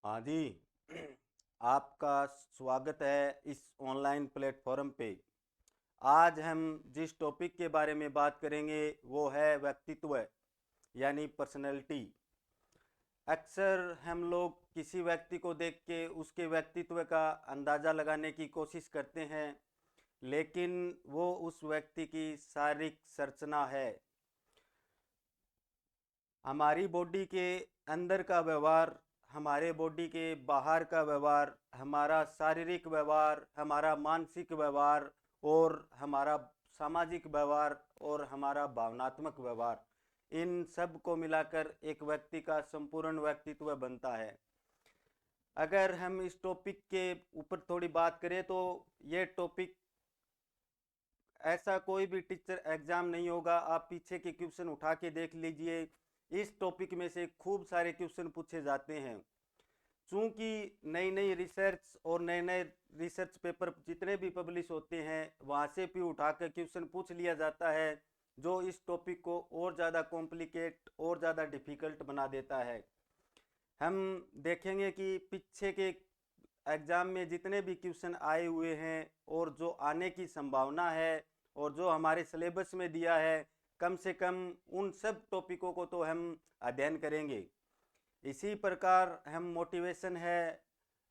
हाँ जी। आपका स्वागत है इस ऑनलाइन प्लेटफॉर्म पे। आज हम जिस टॉपिक के बारे में बात करेंगे वो है व्यक्तित्व, यानी पर्सनैलिटी। अक्सर हम लोग किसी व्यक्ति को देख के उसके व्यक्तित्व का अंदाज़ा लगाने की कोशिश करते हैं, लेकिन वो उस व्यक्ति की शारीरिक संरचना है। हमारी बॉडी के अंदर का व्यवहार, हमारे बॉडी के बाहर का व्यवहार, हमारा शारीरिक व्यवहार, हमारा मानसिक व्यवहार और हमारा सामाजिक व्यवहार और हमारा भावनात्मक व्यवहार, इन सब को मिलाकर एक व्यक्ति का संपूर्ण व्यक्तित्व बनता है। अगर हम इस टॉपिक के ऊपर थोड़ी बात करें तो ये टॉपिक ऐसा कोई भी टीचर एग्जाम नहीं होगा। आप पीछे के क्वेश्चन उठा के देख लीजिए, इस टॉपिक में से खूब सारे क्वेश्चन पूछे जाते हैं। चूंकि नई नई रिसर्च और नए नए रिसर्च पेपर जितने भी पब्लिश होते हैं वहाँ से भी उठाकर क्वेश्चन पूछ लिया जाता है, जो इस टॉपिक को और ज़्यादा कॉम्प्लिकेट और ज़्यादा डिफ़िकल्ट बना देता है। हम देखेंगे कि पीछे के एग्ज़ाम में जितने भी क्वेश्चन आए हुए हैं और जो आने की संभावना है और जो हमारे सिलेबस में दिया है, कम से कम उन सब टॉपिकों को तो हम अध्ययन करेंगे। इसी प्रकार हम मोटिवेशन है,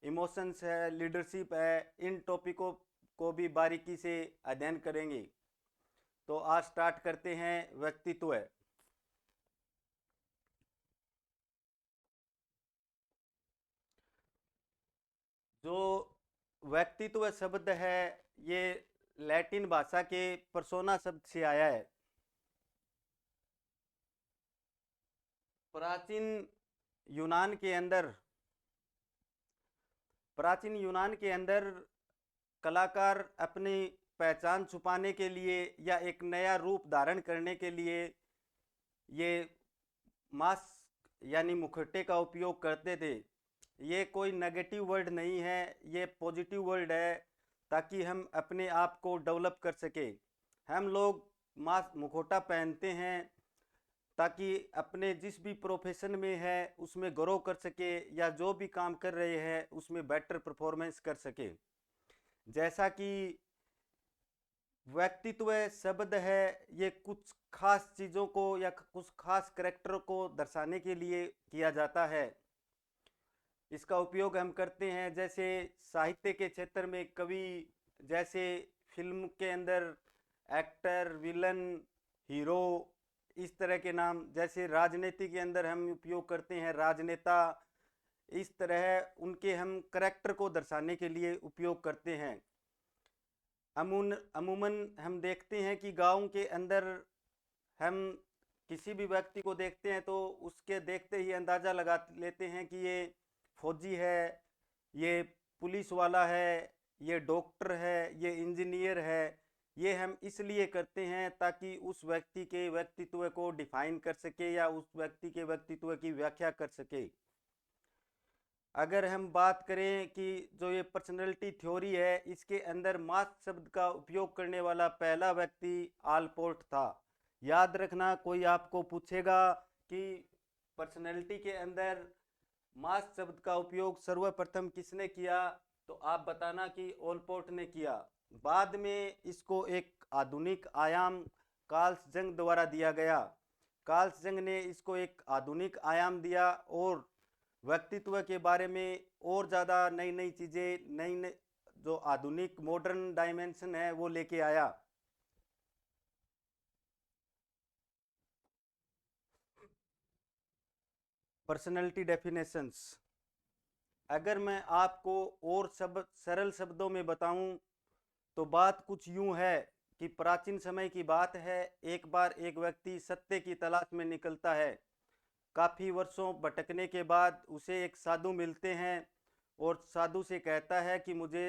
इमोशंस है, लीडरशिप है, इन टॉपिकों को भी बारीकी से अध्ययन करेंगे। तो आज स्टार्ट करते हैं व्यक्तित्व। जो व्यक्तित्व शब्द है ये लैटिन भाषा के पर्सोना शब्द से आया है। प्राचीन यूनान के अंदर प्राचीन यूनान के अंदर कलाकार अपनी पहचान छुपाने के लिए या एक नया रूप धारण करने के लिए ये मास्क यानी मुखौटे का उपयोग करते थे। ये कोई नेगेटिव वर्ड नहीं है, ये पॉजिटिव वर्ड है, ताकि हम अपने आप को डेवलप कर सके। हम लोग मास्क मुखौटा पहनते हैं ताकि अपने जिस भी प्रोफेशन में है उसमें ग्रो कर सके, या जो भी काम कर रहे हैं उसमें बेटर परफॉर्मेंस कर सके। जैसा कि व्यक्तित्व शब्द है, ये कुछ खास चीज़ों को या कुछ खास करेक्टर को दर्शाने के लिए किया जाता है। इसका उपयोग हम करते हैं जैसे साहित्य के क्षेत्र में कवि, जैसे फिल्म के अंदर एक्टर, विलन, हीरो, इस तरह के नाम, जैसे राजनीति के अंदर हम उपयोग करते हैं राजनेता। इस तरह उनके हम करेक्टर को दर्शाने के लिए उपयोग करते हैं। अमूमन हम देखते हैं कि गांव के अंदर हम किसी भी व्यक्ति को देखते हैं तो उसके देखते ही अंदाज़ा लगा लेते हैं कि ये फौजी है, ये पुलिस वाला है, ये डॉक्टर है, ये इंजीनियर है। ये हम इसलिए करते हैं ताकि उस व्यक्ति के व्यक्तित्व को डिफाइन कर सके या उस व्यक्ति के व्यक्तित्व की व्याख्या कर सके। अगर हम बात करें कि जो ये पर्सनैलिटी थ्योरी है, इसके अंदर मास शब्द का उपयोग करने वाला पहला व्यक्ति आलपोर्ट था। याद रखना, कोई आपको पूछेगा कि पर्सनैलिटी के अंदर मास शब्द का उपयोग सर्वप्रथम किसने किया, तो आप बताना कि ओलपोर्ट ने किया। बाद में इसको एक आधुनिक आयाम कार्ल जंग द्वारा दिया गया। कार्ल जंग ने इसको एक आधुनिक आयाम दिया और व्यक्तित्व के बारे में और ज़्यादा नई नई चीज़ें, नई नई जो आधुनिक मॉडर्न डायमेंशन है वो लेके आया। पर्सनैलिटी डेफिनेशंस, अगर मैं आपको और सरल शब्दों में बताऊं तो बात कुछ यूं है कि प्राचीन समय की बात है। एक बार एक व्यक्ति सत्य की तलाश में निकलता है। काफ़ी वर्षों भटकने के बाद उसे एक साधु मिलते हैं और साधु से कहता है कि मुझे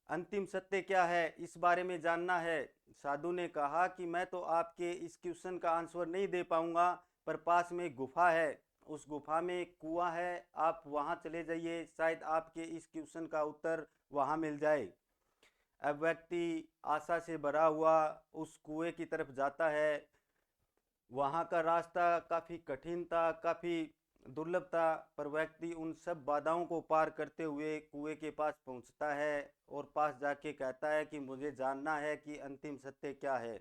अंतिम सत्य क्या है इस बारे में जानना है। साधु ने कहा कि मैं तो आपके इस क्वेश्चन का आंसर नहीं दे पाऊंगा, पर पास में गुफा है, उस गुफा में एक कुआं है, आप वहां चले जाइए, शायद आपके इस क्वेश्चन का उत्तर वहां मिल जाए। अब व्यक्ति आशा से भरा हुआ उस कुएं की तरफ जाता है। वहाँ का रास्ता काफ़ी कठिन था, काफ़ी दुर्लभ था, पर व्यक्ति उन सब बाधाओं को पार करते हुए कुएं के पास पहुंचता है और पास जाके कहता है कि मुझे जानना है कि अंतिम सत्य क्या है।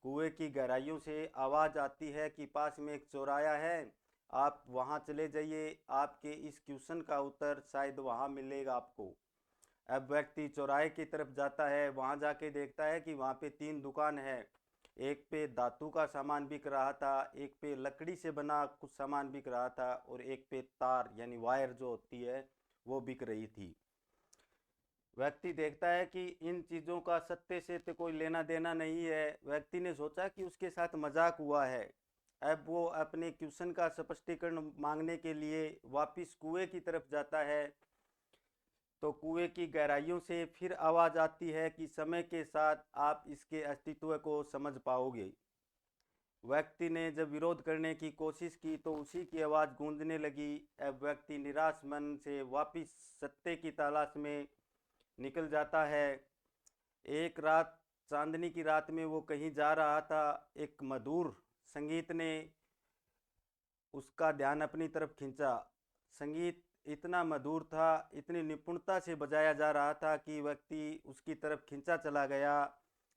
कुएं की गहराइयों से आवाज़ आती है कि पास में एक चौराया है, आप वहां चले जाइए, आपके इस क्वेश्चन का उत्तर शायद वहां मिलेगा आपको। अब व्यक्ति चौराहे की तरफ जाता है, वहां जाके देखता है कि वहां पे 3 दुकान है। एक पे धातु का सामान बिक रहा था, एक पे लकड़ी से बना कुछ सामान बिक रहा था और एक पे तार यानी वायर जो होती है वो बिक रही थी। व्यक्ति देखता है कि इन चीज़ों का सत्य से तो कोई लेना देना नहीं है। व्यक्ति ने सोचा कि उसके साथ मजाक हुआ है। अब वो अपने क्वेश्चन का स्पष्टीकरण मांगने के लिए वापस कुएं की तरफ जाता है, तो कुएं की गहराइयों से फिर आवाज़ आती है कि समय के साथ आप इसके अस्तित्व को समझ पाओगे। व्यक्ति ने जब विरोध करने की कोशिश की तो उसी की आवाज़ गूंजने लगी। अब व्यक्ति निराश मन से वापस सत्य की तलाश में निकल जाता है। एक रात, चांदनी की रात में वो कहीं जा रहा था। एक मधुर संगीत ने उसका ध्यान अपनी तरफ खींचा। संगीत इतना मधुर था, इतनी निपुणता से बजाया जा रहा था कि व्यक्ति उसकी तरफ खींचा चला गया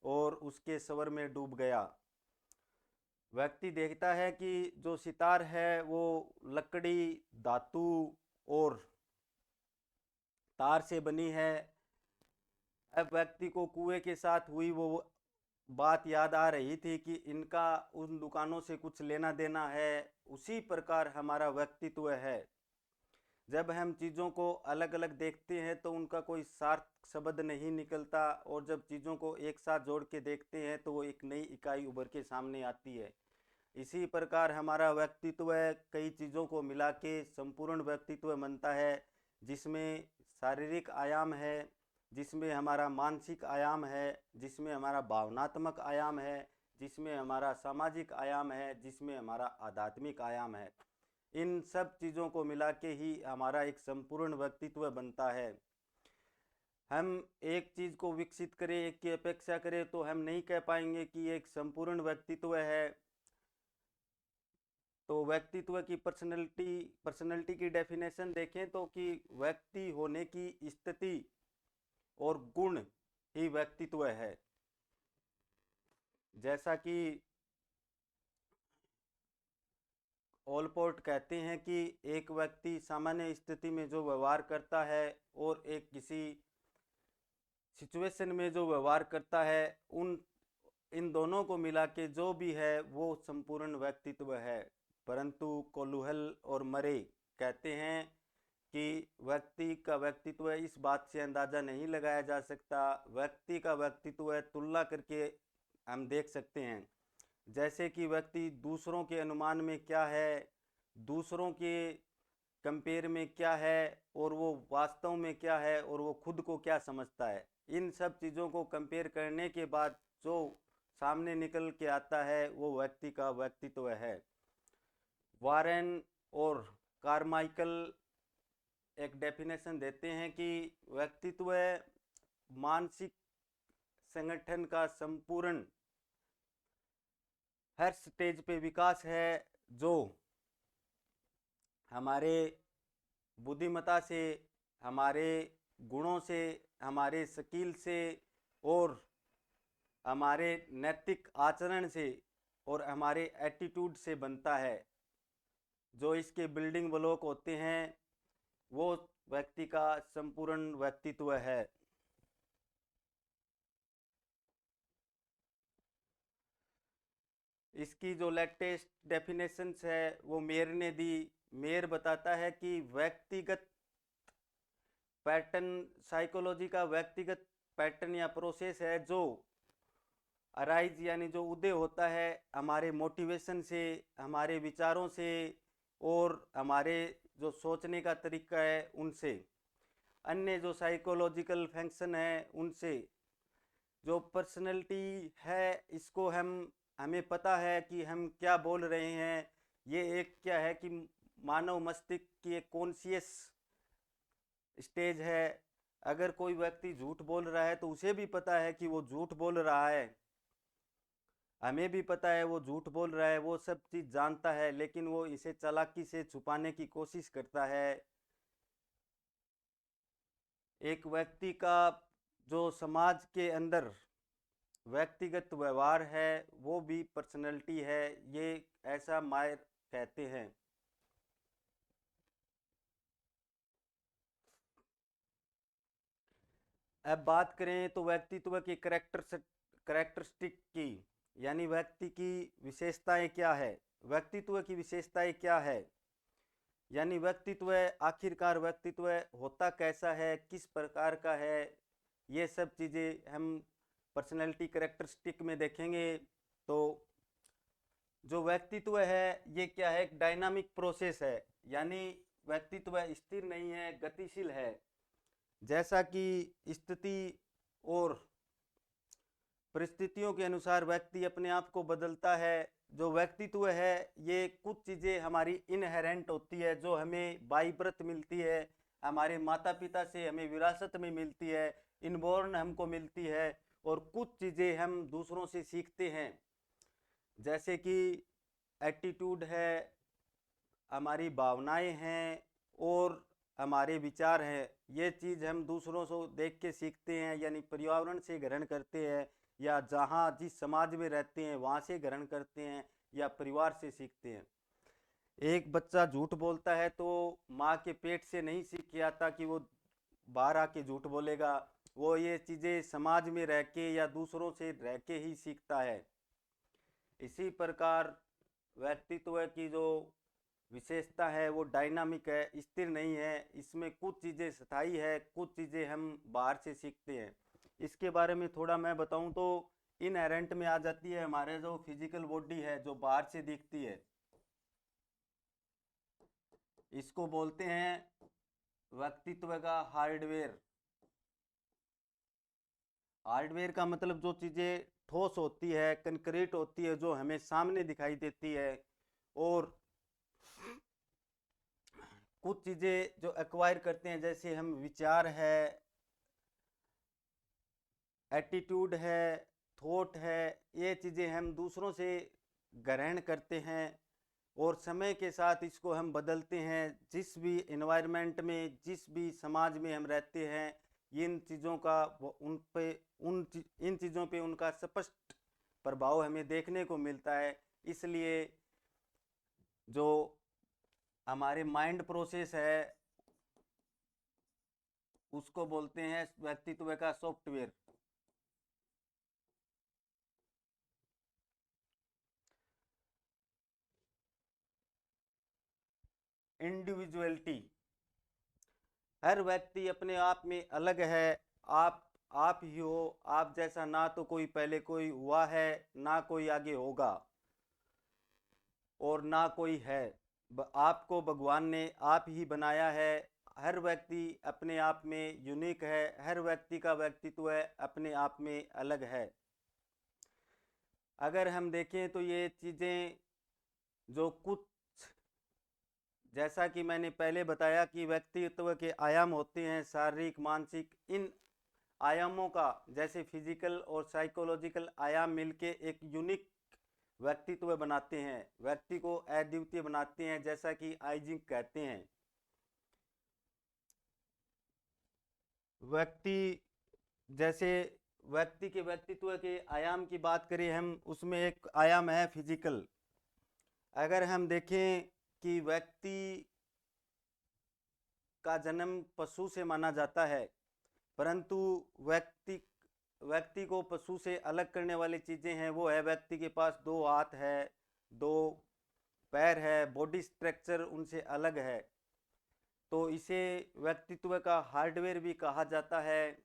और उसके स्वर में डूब गया। व्यक्ति देखता है कि जो सितार है वो लकड़ी, धातु और तार से बनी है। अब व्यक्ति को कुएं के साथ हुई वो बात याद आ रही थी कि इनका उन दुकानों से कुछ लेना देना है। उसी प्रकार हमारा व्यक्तित्व है। जब हम चीज़ों को अलग अलग देखते हैं तो उनका कोई सार्थ शब्द नहीं निकलता, और जब चीज़ों को एक साथ जोड़ के देखते हैं तो वो एक नई इकाई उभर के सामने आती है। इसी प्रकार हमारा व्यक्तित्व कई चीज़ों को मिला के संपूर्ण व्यक्तित्व बनता है, जिसमें शारीरिक आयाम है, जिसमें हमारा मानसिक आयाम है, जिसमें हमारा भावनात्मक आयाम है, जिसमें हमारा सामाजिक आयाम है, जिसमें हमारा आध्यात्मिक आयाम है। इन सब चीज़ों को मिला के ही हमारा एक संपूर्ण व्यक्तित्व बनता है। हम एक चीज़ को विकसित करें, एक की अपेक्षा करें तो हम नहीं कह पाएंगे कि एक संपूर्ण व्यक्तित्व है। तो व्यक्तित्व की पर्सनैलिटी की डेफिनेशन देखें तो कि व्यक्ति होने की स्थिति और गुण ही व्यक्तित्व है। जैसा कि ओलपोर्ट कहते हैं कि एक व्यक्ति सामान्य स्थिति में जो व्यवहार करता है और एक किसी सिचुएशन में जो व्यवहार करता है, उन इन दोनों को मिला के जो भी है वो संपूर्ण व्यक्तित्व है। परंतु कोलुहल और मरे कहते हैं कि व्यक्ति का व्यक्तित्व इस बात से अंदाज़ा नहीं लगाया जा सकता। व्यक्ति का व्यक्तित्व तुलना करके हम देख सकते हैं। जैसे कि व्यक्ति दूसरों के अनुमान में क्या है, दूसरों के कंपेयर में क्या है, और वो वास्तव में क्या है, और वो खुद को क्या समझता है, इन सब चीज़ों को कंपेयर करने के बाद जो सामने निकल के आता है वो व्यक्ति का व्यक्तित्व है। वारेन और कारमाइकल एक डेफिनेशन देते हैं कि व्यक्तित्व मानसिक संगठन का संपूर्ण हर स्टेज पे विकास है, जो हमारे बुद्धिमत्ता से, हमारे गुणों से, हमारे स्किल से और हमारे नैतिक आचरण से और हमारे एटीट्यूड से बनता है। जो इसके बिल्डिंग ब्लॉक होते हैं वो व्यक्ति का संपूर्ण व्यक्तित्व है। इसकी जो लेटेस्ट डेफिनेशंस है वो मेयर ने दी। मेयर बताता है कि व्यक्तिगत पैटर्न, साइकोलॉजी का व्यक्तिगत पैटर्न या प्रोसेस है जो अराइज यानी जो उदय होता है हमारे मोटिवेशन से, हमारे विचारों से और हमारे जो सोचने का तरीका है उनसे, अन्य जो साइकोलॉजिकल फंक्शन है उनसे। जो पर्सनैलिटी है इसको हमें पता है कि हम क्या बोल रहे हैं। ये एक क्या है कि मानव मस्तिष्क की एक कॉन्शियस स्टेज है। अगर कोई व्यक्ति झूठ बोल रहा है तो उसे भी पता है कि वो झूठ बोल रहा है। हमें भी पता है वो झूठ बोल रहा है, वो सब चीज़ जानता है, लेकिन वो इसे चालाकी से छुपाने की कोशिश करता है। एक व्यक्ति का जो समाज के अंदर व्यक्तिगत व्यवहार है वो भी पर्सनैलिटी है, ये ऐसा मायर कहते हैं। अब बात करें तो व्यक्तित्व की करेक्टरिस्टिक की, यानी व्यक्ति की विशेषताएं क्या है। व्यक्तित्व की विशेषताएं क्या है, यानी व्यक्तित्व आखिरकार व्यक्तित्व होता कैसा है, किस प्रकार का है, ये सब चीज़ें हम पर्सनैलिटी करेक्टरिस्टिक में देखेंगे। तो जो व्यक्तित्व है ये क्या है, एक डायनामिक प्रोसेस है, यानी व्यक्तित्व स्थिर नहीं है, गतिशील है। जैसा कि स्थिति और परिस्थितियों के अनुसार व्यक्ति अपने आप को बदलता है। जो व्यक्तित्व है ये कुछ चीज़ें हमारी इनहेरेंट होती है, जो हमें बाई बर्थ मिलती है, हमारे माता पिता से हमें विरासत में मिलती है, इनबॉर्न हमको मिलती है। और कुछ चीज़ें हम दूसरों से सीखते हैं, जैसे कि एटीट्यूड है, हमारी भावनाएं हैं और हमारे विचार हैं। ये चीज़ हम दूसरों से देख के सीखते हैं, यानी पर्यावरण से ग्रहण करते हैं, या जहाँ जिस समाज में रहते हैं वहाँ से ग्रहण करते हैं, या परिवार से सीखते हैं। एक बच्चा झूठ बोलता है तो माँ के पेट से नहीं सीख के आता कि वो बाहर आके झूठ बोलेगा, वो ये चीज़ें समाज में रह के या दूसरों से रह के ही सीखता है। इसी प्रकार व्यक्तित्व की जो विशेषता है वो डायनामिक है, स्थिर नहीं है। इसमें कुछ चीज़ें स्थायी है, कुछ चीज़ें हम बाहर से सीखते हैं। इसके बारे में थोड़ा मैं बताऊं तो इनहेरेंट में आ जाती है हमारे जो फिजिकल बॉडी है, जो बाहर से दिखती है, इसको बोलते हैं व्यक्तित्व का हार्डवेयर। हार्डवेयर का मतलब जो चीज़ें ठोस होती है, कंक्रीट होती है, जो हमें सामने दिखाई देती है। और कुछ चीज़ें जो एक्वायर करते हैं, जैसे हम विचार है, एटीट्यूड है, थॉट है, ये चीज़ें हम दूसरों से ग्रहण करते हैं और समय के साथ इसको हम बदलते हैं। जिस भी इन्वायरमेंट में, जिस भी समाज में हम रहते हैं, इन चीज़ों का उन पे इन चीज़ों पे उनका स्पष्ट प्रभाव हमें देखने को मिलता है। इसलिए जो हमारे माइंड प्रोसेस है उसको बोलते हैं व्यक्तित्व का सॉफ्टवेयर। इंडिविजुअलिटी, हर व्यक्ति अपने आप में अलग है। आप ही हो, आप जैसा ना तो कोई पहले कोई हुआ है, ना कोई आगे होगा, और ना कोई है। आपको भगवान ने आप ही बनाया है। हर व्यक्ति अपने आप में यूनिक है, हर व्यक्ति का व्यक्तित्व अपने आप में अलग है। अगर हम देखें तो ये चीज़ें जो कुछ, जैसा कि मैंने पहले बताया कि व्यक्तित्व के आयाम होते हैं शारीरिक, मानसिक। इन आयामों का, जैसे फिजिकल और साइकोलॉजिकल आयाम मिलके एक यूनिक व्यक्तित्व बनाते हैं, व्यक्ति को अद्वितीय बनाते हैं, जैसा कि आइजिंग कहते हैं। व्यक्ति, जैसे व्यक्ति के व्यक्तित्व के आयाम की बात करें हम, उसमें एक आयाम है फिजिकल। अगर हम देखें कि व्यक्ति का जन्म पशु से माना जाता है, परंतु व्यक्ति व्यक्ति को पशु से अलग करने वाली चीज़ें हैं, वो है व्यक्ति के पास दो हाथ है, दो पैर है, बॉडी स्ट्रक्चर उनसे अलग है। तो इसे व्यक्तित्व का हार्डवेयर भी कहा जाता है।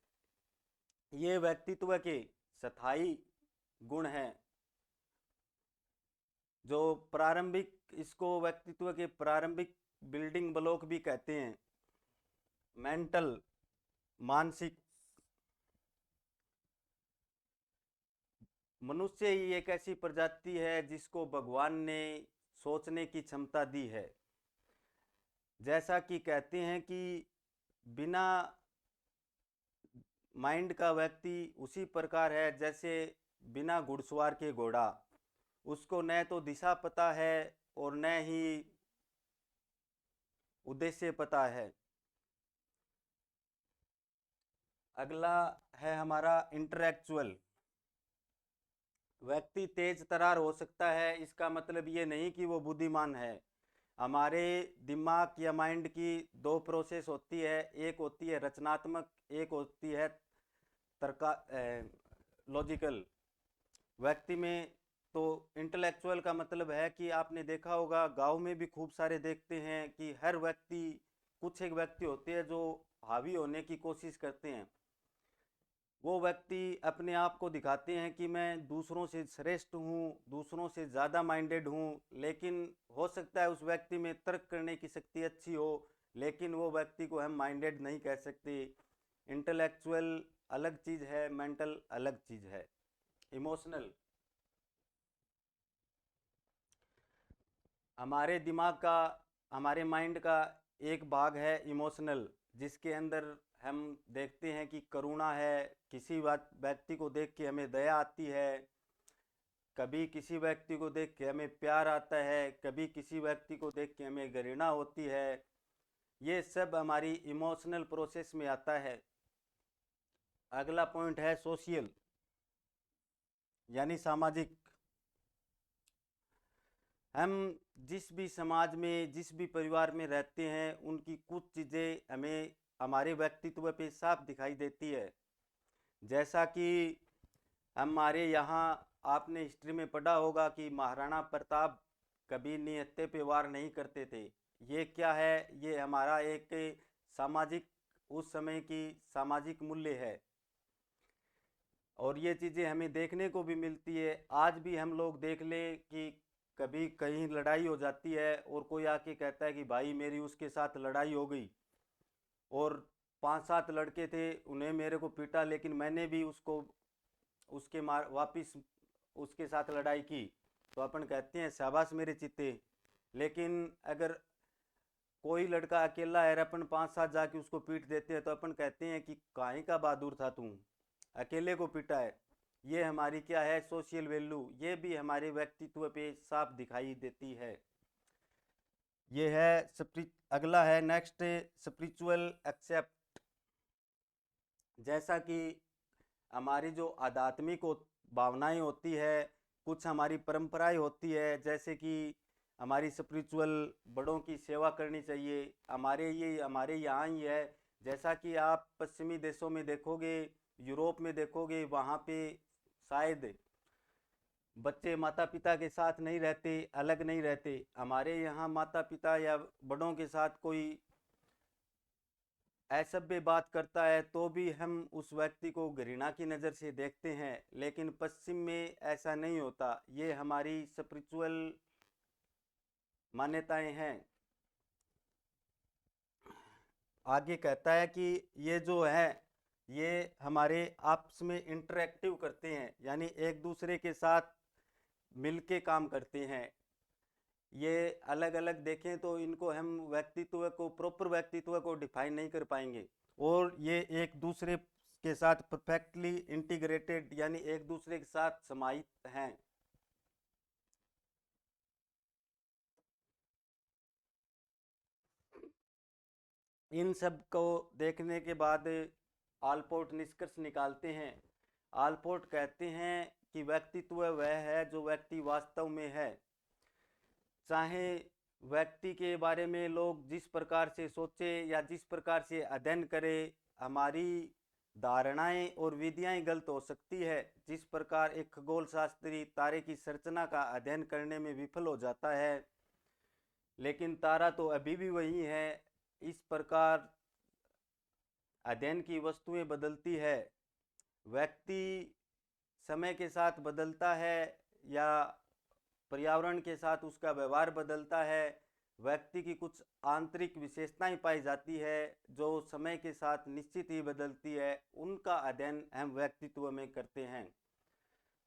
ये व्यक्तित्व के स्थायी गुण हैं, जो प्रारंभिक, इसको व्यक्तित्व के प्रारंभिक बिल्डिंग ब्लॉक भी कहते हैं। मेंटल, मानसिक। मनुष्य ही एक ऐसी प्रजाति है जिसको भगवान ने सोचने की क्षमता दी है। जैसा कि कहते हैं कि बिना माइंड का व्यक्ति उसी प्रकार है जैसे बिना घुड़सवार के घोड़ा, उसको न तो दिशा पता है और न ही उद्देश्य पता है। अगला है हमारा इंटेलेक्चुअल। व्यक्ति तेज तर्रार हो सकता है, इसका मतलब ये नहीं कि वो बुद्धिमान है। हमारे दिमाग या माइंड की दो प्रोसेस होती है, एक होती है रचनात्मक, एक होती है तर्का लॉजिकल। व्यक्ति में तो इंटेलेक्चुअल का मतलब है कि आपने देखा होगा, गांव में भी खूब सारे देखते हैं कि हर व्यक्ति, कुछ एक व्यक्ति होते हैं जो हावी होने की कोशिश करते हैं। वो व्यक्ति अपने आप को दिखाते हैं कि मैं दूसरों से श्रेष्ठ हूँ, दूसरों से ज़्यादा माइंडेड हूँ, लेकिन हो सकता है उस व्यक्ति में तर्क करने की शक्ति अच्छी हो, लेकिन वो व्यक्ति को हम माइंडेड नहीं कह सकते। इंटेलेक्चुअल अलग चीज़ है, मेंटल अलग चीज़ है। इमोशनल, हमारे दिमाग का, हमारे माइंड का एक भाग है इमोशनल, जिसके अंदर हम देखते हैं कि करुणा है, किसी बात व्यक्ति को देख के हमें दया आती है, कभी किसी व्यक्ति को देख के हमें प्यार आता है, कभी किसी व्यक्ति को देख के हमें घृणा होती है। ये सब हमारी इमोशनल प्रोसेस में आता है। अगला पॉइंट है सोशल, यानी सामाजिक। हम जिस भी समाज में, जिस भी परिवार में रहते हैं, उनकी कुछ चीज़ें हमें हमारे व्यक्तित्व पे साफ दिखाई देती है। जैसा कि हमारे यहाँ, आपने हिस्ट्री में पढ़ा होगा कि महाराणा प्रताप कभी निहत्थे पे वार नहीं करते थे। ये क्या है? ये हमारा एक सामाजिक, उस समय की सामाजिक मूल्य है। और ये चीज़ें हमें देखने को भी मिलती है। आज भी हम लोग देख ले कि कभी कहीं लड़ाई हो जाती है और कोई आके कहता है कि भाई मेरी उसके साथ लड़ाई हो गई, और 5-7 लड़के थे, उन्हें मेरे को पीटा, लेकिन मैंने भी उसको उसके मार वापिस उसके साथ लड़ाई की, तो अपन कहते हैं शाबाश मेरे चित्ते। लेकिन अगर कोई लड़का अकेला है, अपन 5-7 जाके उसको पीट देते हैं, तो अपन कहते हैं कि काहे का बहादुर था तू, अकेले को पीटा है। ये हमारी क्या है? Social value. ये भी हमारे व्यक्तित्व पे साफ दिखाई देती है। ये है अगला है नेक्स्ट, स्पिरिचुअल एक्सेप्ट। जैसा कि हमारी जो आध्यात्मिक भावनाएं होती है, कुछ हमारी परंपराएं होती है, जैसे कि हमारी स्पिरिचुअल बड़ों की सेवा करनी चाहिए, हमारे यहाँ ही है। जैसा कि आप पश्चिमी देशों में देखोगे, यूरोप में देखोगे, वहाँ पे शायद बच्चे माता पिता के साथ नहीं रहते, अलग नहीं रहते। हमारे यहाँ माता पिता या बड़ों के साथ कोई असभ्य बात करता है तो भी हम उस व्यक्ति को घृणा की नज़र से देखते हैं, लेकिन पश्चिम में ऐसा नहीं होता। ये हमारी स्पिरिचुअल मान्यताएं हैं। आगे कहता है कि ये जो है, ये हमारे आपस में इंटरेक्टिव करते हैं, यानी एक दूसरे के साथ मिलके काम करते हैं। ये अलग अलग देखें तो इनको हम व्यक्तित्व को, प्रॉपर व्यक्तित्व को डिफाइन नहीं कर पाएंगे, और ये एक दूसरे के साथ परफेक्टली इंटीग्रेटेड, यानी एक दूसरे के साथ समाहित हैं। इन सब को देखने के बाद आलपोर्ट निष्कर्ष निकालते हैं। आलपोर्ट कहते हैं कि व्यक्तित्व वह है जो व्यक्ति वास्तव में है। चाहे व्यक्ति के बारे में लोग जिस प्रकार से सोचे या जिस प्रकार से अध्ययन करें, हमारी धारणाएं और विधियां गलत हो सकती है। जिस प्रकार एक खगोल शास्त्री तारे की संरचना का अध्ययन करने में विफल हो जाता है, लेकिन तारा तो अभी भी वही है। इस प्रकार अध्ययन की वस्तुएं बदलती है, व्यक्ति समय के साथ बदलता है या पर्यावरण के साथ उसका व्यवहार बदलता है। व्यक्ति की कुछ आंतरिक विशेषताएं पाई जाती है जो समय के साथ निश्चित ही बदलती है, उनका अध्ययन हम व्यक्तित्व में करते हैं।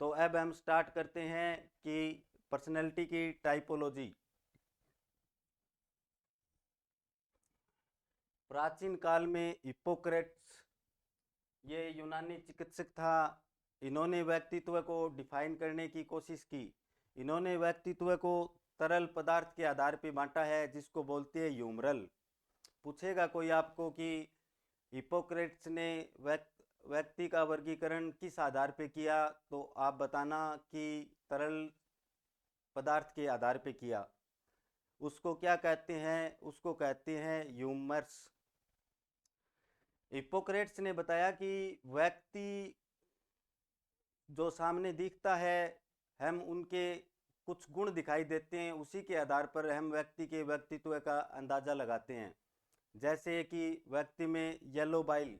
तो अब हम स्टार्ट करते हैं कि पर्सनैलिटी की टाइपोलॉजी। प्राचीन काल में हिप्पोक्रेट्स, ये यूनानी चिकित्सक था, इन्होंने व्यक्तित्व को डिफाइन करने की कोशिश की। इन्होंने व्यक्तित्व को तरल पदार्थ के आधार पर बांटा है, जिसको बोलते हैं ह्यूमरल। पूछेगा कोई आपको कि हिपोक्रेट्स ने व्यक्ति का वर्गीकरण किस आधार पे किया, तो आप बताना कि तरल पदार्थ के आधार पे किया। उसको क्या कहते हैं? उसको कहते हैं ह्यूमर्स। हिपोक्रेट्स ने बताया कि व्यक्ति जो सामने दिखता है, हम उनके कुछ गुण दिखाई देते हैं, उसी के आधार पर हम व्यक्ति के व्यक्तित्व का अंदाज़ा लगाते हैं। जैसे कि व्यक्ति में येलो बाइल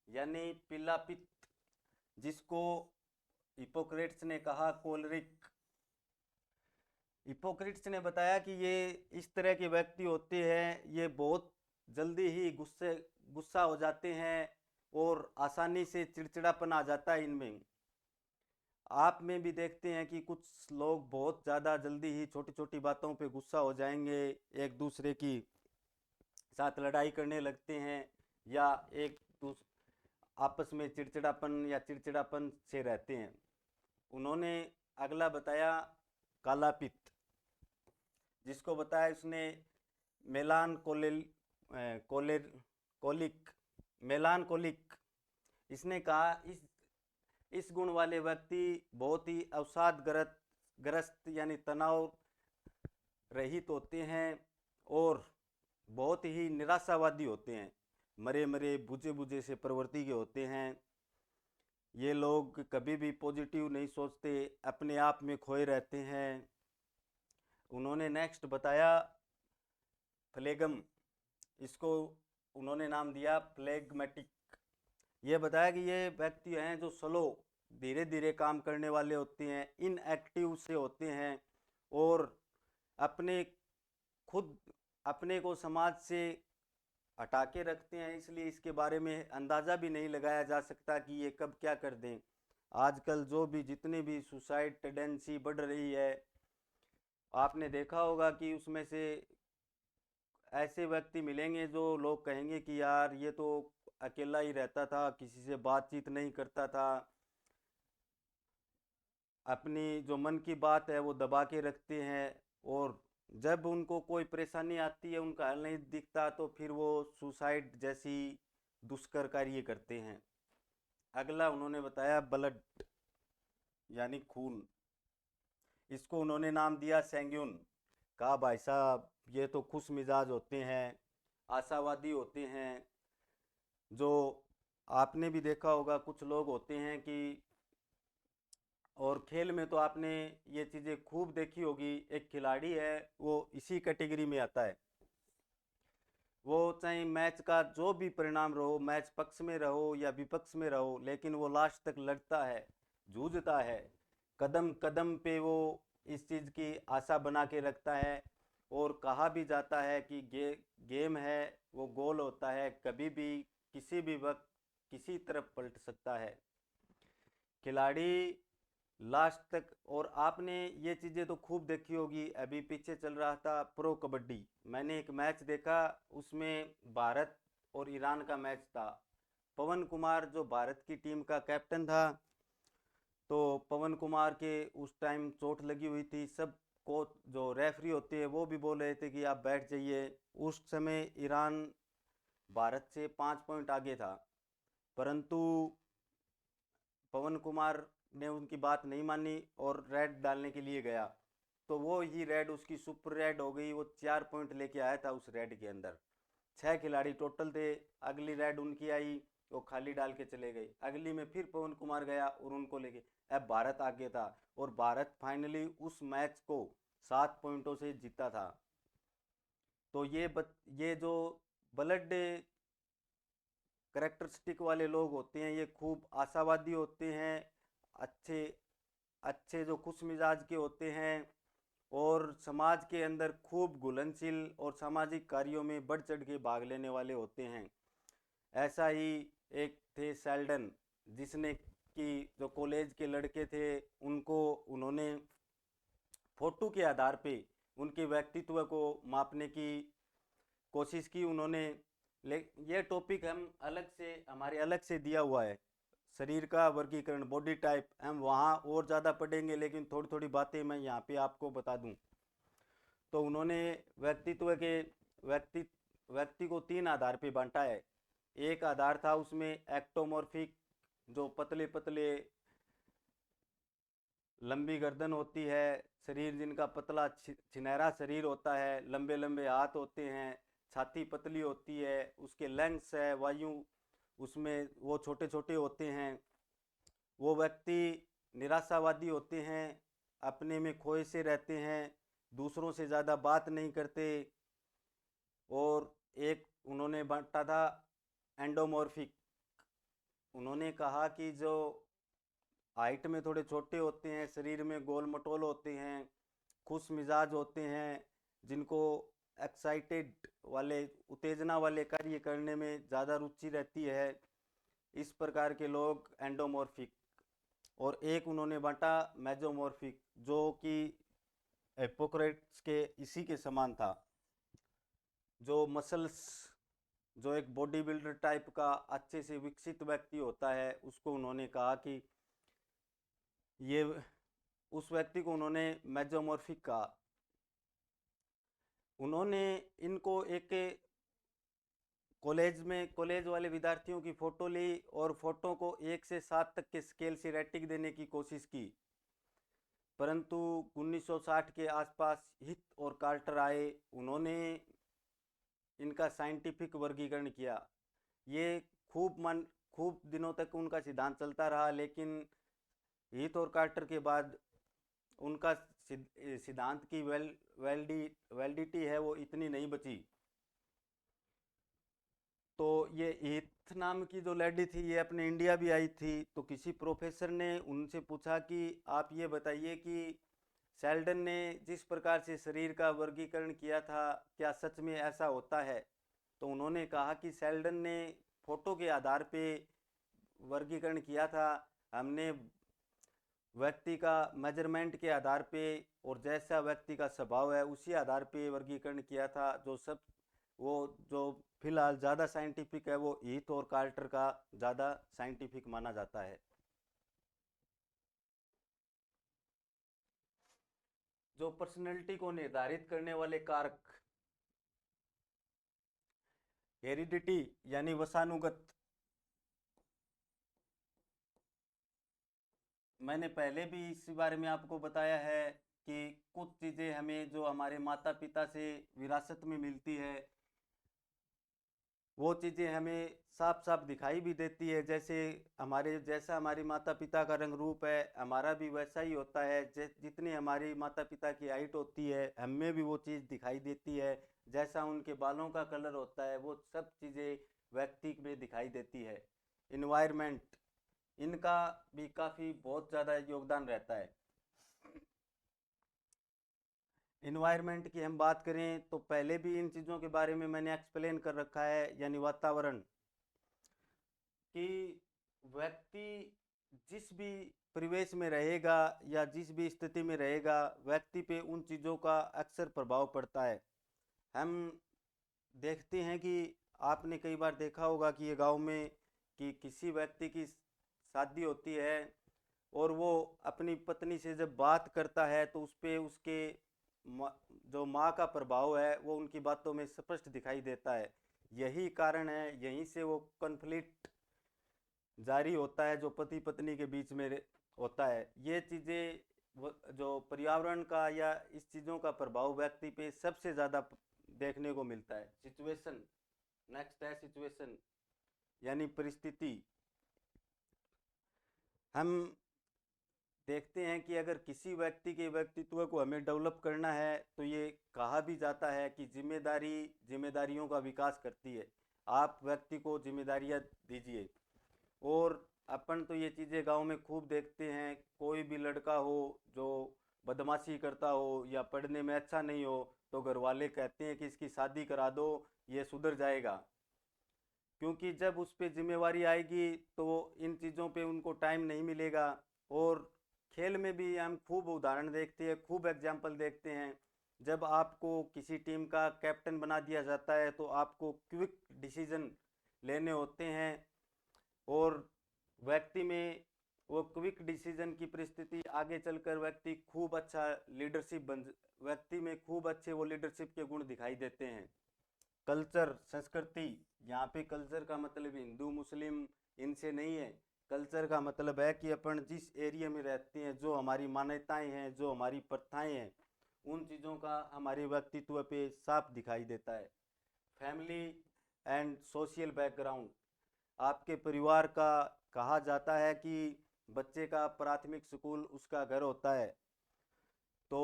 यानी पीला पित्त, जिसको हिपोक्रेट्स ने कहा कोलरिक। हिपोक्रेट्स ने बताया कि ये इस तरह के व्यक्ति होते हैं, ये बहुत जल्दी ही गुस्सा हो जाते हैं और आसानी से चिड़चिड़ापन आ जाता है इनमें। आप में भी देखते हैं कि कुछ लोग बहुत ज़्यादा जल्दी ही छोटी छोटी बातों पे गुस्सा हो जाएंगे, एक दूसरे की साथ लड़ाई करने लगते हैं, या आपस में चिड़चिड़ापन से रहते हैं। उन्होंने अगला बताया काला पित्त, जिसको बताया उसने मेलान कोलिक। इसने कहा इस गुण वाले व्यक्ति बहुत ही अवसाद ग्रस्त यानी तनाव रहित होते हैं और बहुत ही निराशावादी होते हैं, मरे मरे बुझे बुझे से प्रवृत्ति के होते हैं। ये लोग कभी भी पॉजिटिव नहीं सोचते, अपने आप में खोए रहते हैं। उन्होंने नेक्स्ट बताया फ्लेगम, इसको उन्होंने नाम दिया फ्लेगमेटिक। ये बताया कि ये व्यक्ति हैं जो स्लो धीरे धीरे काम करने वाले होते हैं, इनएक्टिव से होते हैं और अपने को समाज से हटा के रखते हैं, इसलिए इसके बारे में अंदाज़ा भी नहीं लगाया जा सकता कि ये कब क्या कर दें। आजकल जितने भी सुसाइड टेंडेंसी बढ़ रही है, आपने देखा होगा कि उसमें से ऐसे व्यक्ति मिलेंगे जो लोग कहेंगे कि यार ये तो अकेला ही रहता था, किसी से बातचीत नहीं करता था, अपनी जो मन की बात है वो दबा के रखते हैं, और जब उनको कोई परेशानी आती है, उनका हल नहीं दिखता, तो फिर वो सुसाइड जैसी दुष्कर कार्य करते हैं। अगला उन्होंने बताया ब्लड यानी खून। इसको उन्होंने नाम दिया सैंग्यून। कहा भाई साहब ये तो खुश मिजाज होते हैं, आशावादी होते हैं। जो आपने भी देखा होगा कुछ लोग होते हैं कि, और खेल में तो आपने ये चीज़ें खूब देखी होगी, एक खिलाड़ी है वो इसी कैटेगरी में आता है। वो चाहे मैच का जो भी परिणाम रहो, मैच पक्ष में रहो या विपक्ष में रहो, लेकिन वो लास्ट तक लड़ता है, जूझता है, कदम कदम पे वो इस चीज़ की आशा बना के रखता है। और कहा भी जाता है कि गेम है वो गोल होता है, कभी भी किसी भी वक्त किसी तरफ पलट सकता है खिलाड़ी लास्ट तक। और आपने ये चीज़ें तो खूब देखी होगी, अभी पीछे चल रहा था प्रो कबड्डी, मैंने एक मैच देखा, उसमें भारत और ईरान का मैच था। पवन कुमार जो भारत की टीम का कैप्टन था, तो पवन कुमार के उस टाइम चोट लगी हुई थी। सब कोच जो रेफरी होते हैं वो भी बोल रहे थे कि आप बैठ जाइए। उस समय ईरान भारत से 5 पॉइंट आगे था, परंतु पवन कुमार ने उनकी बात नहीं मानी और रेड डालने के लिए गया, तो वो ही रेड उसकी सुपर रेड हो गई। वो 4 पॉइंट लेके आया था उस रेड के अंदर। 6 खिलाड़ी टोटल थे, अगली रेड उनकी आई, वो खाली डाल के चले गए। अगली में फिर पवन कुमार गया और उनको लेके, अब भारत आगे था और भारत फाइनली उस मैच को 7 पॉइंटों से जीता था। तो ये जो ब्लड करेक्टरिस्टिक वाले लोग होते हैं, ये खूब आशावादी होते हैं, अच्छे अच्छे जो खुश मिजाज के होते हैं और समाज के अंदर खूब घुलनशील और सामाजिक कार्यों में बढ़ चढ़ के भाग लेने वाले होते हैं। ऐसा ही एक थे सेल्डन, जिसने कि जो कॉलेज के लड़के थे उनको उन्होंने फोटो के आधार पे उनके व्यक्तित्व को मापने की कोशिश की उन्होंने। ये टॉपिक हम अलग से हमारे अलग से दिया हुआ है, शरीर का वर्गीकरण, बॉडी टाइप, हम वहाँ और ज़्यादा पढ़ेंगे, लेकिन थोड़ी थोड़ी बातें मैं यहाँ पे आपको बता दूँ। तो उन्होंने व्यक्तित्व के व्यक्ति व्यक्ति को 3 आधार पे बांटा है। एक आधार था उसमें एक्टोमॉर्फिक, जो पतले पतले लंबी गर्दन होती है, शरीर जिनका पतला छिनहरा शरीर होता है, लंबे लंबे हाथ होते हैं, छाती पतली होती है, उसके लंग्स है, वायु उसमें वो छोटे छोटे होते हैं। वो व्यक्ति निराशावादी होते हैं, अपने में खोए से रहते हैं, दूसरों से ज़्यादा बात नहीं करते। और एक उन्होंने बांटा था एंडोमॉर्फिक। उन्होंने कहा कि जो हाइट में थोड़े छोटे होते हैं, शरीर में गोल मटोल होते हैं, खुश मिजाज होते हैं, जिनको एक्साइटेड वाले, उत्तेजना वाले कार्य करने में ज़्यादा रुचि रहती है, इस प्रकार के लोग एंडोमॉर्फिक। और एक उन्होंने बांटा मेजोमॉर्फिक, जो कि हिप्पोक्रेट्स के इसी के समान था। जो मसल्स, जो एक बॉडी बिल्डर टाइप का अच्छे से विकसित व्यक्ति होता है, उसको उन्होंने कहा कि ये, उस व्यक्ति को उन्होंने मेजोमॉर्फिक कहा। उन्होंने इनको एक कॉलेज वाले विद्यार्थियों की फ़ोटो ली और फोटो को 1 से 7 तक के स्केल से रेटिंग देने की कोशिश की। परंतु 1960 के आसपास हिथ और कार्टर आए, उन्होंने इनका साइंटिफिक वर्गीकरण किया। ये खूब दिनों तक उनका सिद्धांत चलता रहा, लेकिन हीथ और कार्टर के बाद उनका सिद्धांत की वैलिडिटी है वो इतनी नहीं बची। तो ये हीथ नाम की जो लेडी थी, ये अपने इंडिया भी आई थी। तो किसी प्रोफेसर ने उनसे पूछा कि आप ये बताइए कि शेल्डन ने जिस प्रकार से शरीर का वर्गीकरण किया था, क्या सच में ऐसा होता है? तो उन्होंने कहा कि शेल्डन ने फोटो के आधार पे वर्गीकरण किया था, हमने व्यक्ति का मेजरमेंट के आधार पे और जैसा व्यक्ति का स्वभाव है उसी आधार पे वर्गीकरण किया था। वो जो फिलहाल ज़्यादा साइंटिफिक है वो हीथ और कार्टर का ज़्यादा साइंटिफिक माना जाता है। जो पर्सनैलिटी को निर्धारित करने वाले कारक, हेरिडिटी यानी वसानुगत, मैंने पहले भी इस बारे में आपको बताया है कि कुछ चीज़ें हमें जो हमारे माता पिता से विरासत में मिलती है, वो चीज़ें हमें साफ साफ दिखाई भी देती है। जैसा हमारी माता पिता का रंग रूप है, हमारा भी वैसा ही होता है। जितनी हमारी माता पिता की हाइट होती है, हमें भी वो चीज़ दिखाई देती है। जैसा उनके बालों का कलर होता है, वो सब चीज़ें व्यक्ति में दिखाई देती है। इन्वायरमेंट, इनका भी काफ़ी बहुत ज़्यादा योगदान रहता है। इन्वायरमेंट की हम बात करें तो पहले भी इन चीज़ों के बारे में मैंने एक्सप्लेन कर रखा है, यानी वातावरण, कि व्यक्ति जिस भी परिवेश में रहेगा या जिस भी स्थिति में रहेगा, व्यक्ति पे उन चीज़ों का अक्सर प्रभाव पड़ता है। हम देखते हैं कि आपने कई बार देखा होगा कि ये गांव में कि किसी व्यक्ति की शादी होती है और वो अपनी पत्नी से जब बात करता है तो उस पे उसके जो माँ का प्रभाव है वो उनकी बातों में स्पष्ट दिखाई देता है। यही कारण है, यहीं से वो कन्फ्लिक्ट जारी होता है जो पति पत्नी के बीच में होता है। ये चीज़ें जो पर्यावरण का या इस चीज़ों का प्रभाव व्यक्ति पे सबसे ज़्यादा देखने को मिलता है। सिचुएशन, नेक्स्ट है सिचुएशन यानी परिस्थिति। हम देखते हैं कि अगर किसी व्यक्ति के व्यक्तित्व को हमें डेवलप करना है तो ये कहा भी जाता है कि जिम्मेदारियों का विकास करती है। आप व्यक्ति को जिम्मेदारियां दीजिए। और अपन तो ये चीज़ें गांव में खूब देखते हैं, कोई भी लड़का हो जो बदमाशी करता हो या पढ़ने में अच्छा नहीं हो तो घर वाले कहते हैं कि इसकी शादी करा दो, ये सुधर जाएगा। क्योंकि जब उस पर जिम्मेवारी आएगी तो इन चीज़ों पे उनको टाइम नहीं मिलेगा। और खेल में भी हम खूब उदाहरण देखते हैं, खूब एग्जाम्पल देखते हैं। जब आपको किसी टीम का कैप्टन बना दिया जाता है तो आपको क्विक डिसीजन लेने होते हैं और व्यक्ति में वो क्विक डिसीजन की परिस्थिति, आगे चलकर व्यक्ति खूब अच्छा लीडरशिप बन, व्यक्ति में खूब अच्छे वो लीडरशिप के गुण दिखाई देते हैं। कल्चर, संस्कृति, यहाँ पे कल्चर का मतलब हिंदू मुस्लिम इनसे नहीं है। कल्चर का मतलब है कि अपन जिस एरिया में रहते हैं, जो हमारी मान्यताएं हैं, जो हमारी प्रथाएं हैं, उन चीज़ों का हमारे व्यक्तित्व पे साफ दिखाई देता है। फैमिली एंड सोशल बैकग्राउंड, आपके परिवार का, कहा जाता है कि बच्चे का प्राथमिक स्कूल उसका घर होता है। तो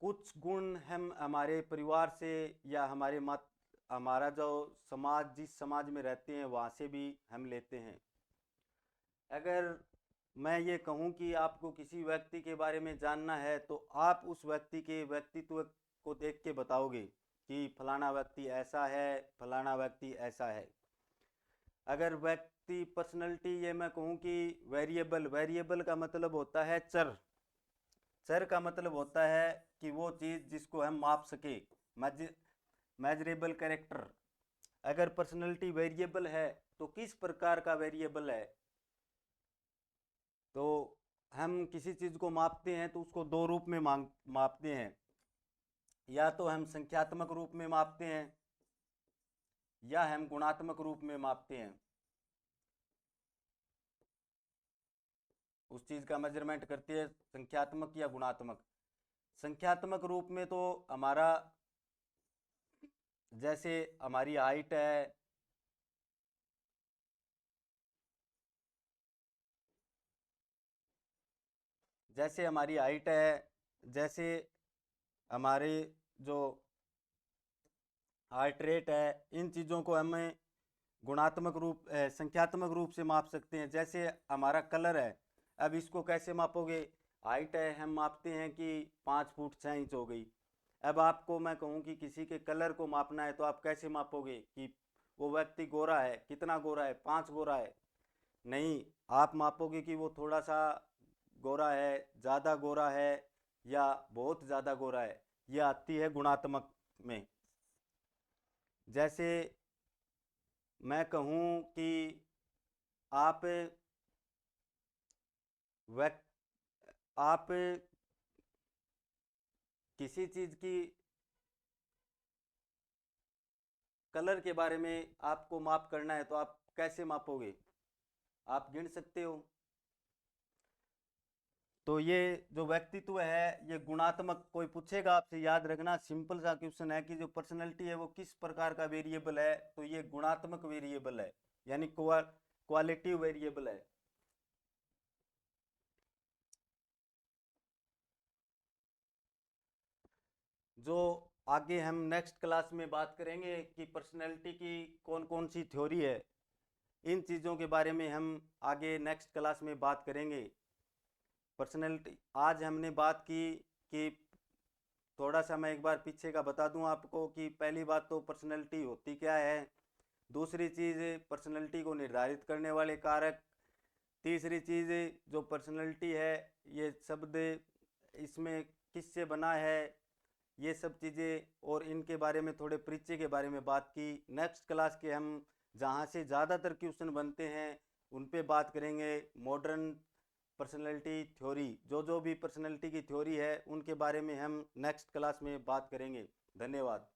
कुछ गुण हम हमारे परिवार से या हमारा जो समाज, जिस समाज में रहते हैं वहाँ से भी हम लेते हैं। अगर मैं ये कहूँ कि आपको किसी व्यक्ति के बारे में जानना है तो आप उस व्यक्ति के व्यक्तित्व को देख के बताओगे कि फलाना व्यक्ति ऐसा है, फलाना व्यक्ति ऐसा है। अगर व्यक्ति पर्सनैलिटी, ये मैं कहूँ कि वेरिएबल, वेरिएबल का मतलब होता है चर, चर का मतलब होता है कि वो चीज़ जिसको हम माप सके, मेजरेबल कैरेक्टर। अगर पर्सनैलिटी वेरिएबल है तो किस प्रकार का वेरिएबल है? तो हम किसी चीज़ को मापते हैं तो उसको दो रूप में मापते हैं। या तो हम संख्यात्मक रूप में मापते हैं या हम गुणात्मक रूप में मापते हैं। उस चीज़ का मेजरमेंट करते हैं संख्यात्मक या गुणात्मक। संख्यात्मक रूप में तो हमारा, जैसे हमारी हाइट है, जैसे हमारी हाइट है, जैसे हमारे जो हार्ट रेट है, इन चीज़ों को हमें संख्यात्मक रूप से माप सकते हैं। जैसे हमारा कलर है, अब इसको कैसे मापोगे? हाइट है, हम मापते हैं कि 5 फुट 6 इंच हो गई। अब आपको मैं कहूँ कि किसी के कलर को मापना है तो आप कैसे मापोगे कि वो व्यक्ति गोरा है, कितना गोरा है, 5 गोरा है? नहीं, आप मापोगे कि वो थोड़ा सा गोरा है, ज़्यादा गोरा है, या बहुत ज़्यादा गोरा है। ये आती है गुणात्मक में। जैसे मैं कहूँ कि आप व्यक् आप किसी चीज़ की कलर के बारे में आपको माप करना है तो आप कैसे मापोगे? आप गिन सकते हो। तो ये जो व्यक्तित्व है ये गुणात्मक, कोई पूछेगा आपसे, याद रखना सिंपल सा क्वेश्चन है कि जो पर्सनैलिटी है वो किस प्रकार का वेरिएबल है, तो ये गुणात्मक वेरिएबल है, यानी क्वालिटिव वेरिएबल है। जो आगे हम नेक्स्ट क्लास में बात करेंगे कि पर्सनैलिटी की कौन कौन सी थ्योरी है, इन चीज़ों के बारे में हम आगे नेक्स्ट क्लास में बात करेंगे। पर्सनैलिटी आज हमने बात की कि थोड़ा सा मैं एक बार पीछे का बता दूं आपको कि पहली बात तो पर्सनैलिटी होती क्या है, दूसरी चीज़ पर्सनैलिटी को निर्धारित करने वाले कारक, तीसरी चीज़ जो पर्सनैलिटी है ये शब्द इसमें किससे बना है, ये सब चीज़ें, और इनके बारे में थोड़े परिचय के बारे में बात की। नेक्स्ट क्लास के हम जहाँ से ज़्यादातर क्वेश्चन बनते हैं उन पे बात करेंगे। मॉडर्न पर्सनैलिटी थ्योरी, जो भी पर्सनैलिटी की थ्योरी है उनके बारे में हम नेक्स्ट क्लास में बात करेंगे। धन्यवाद।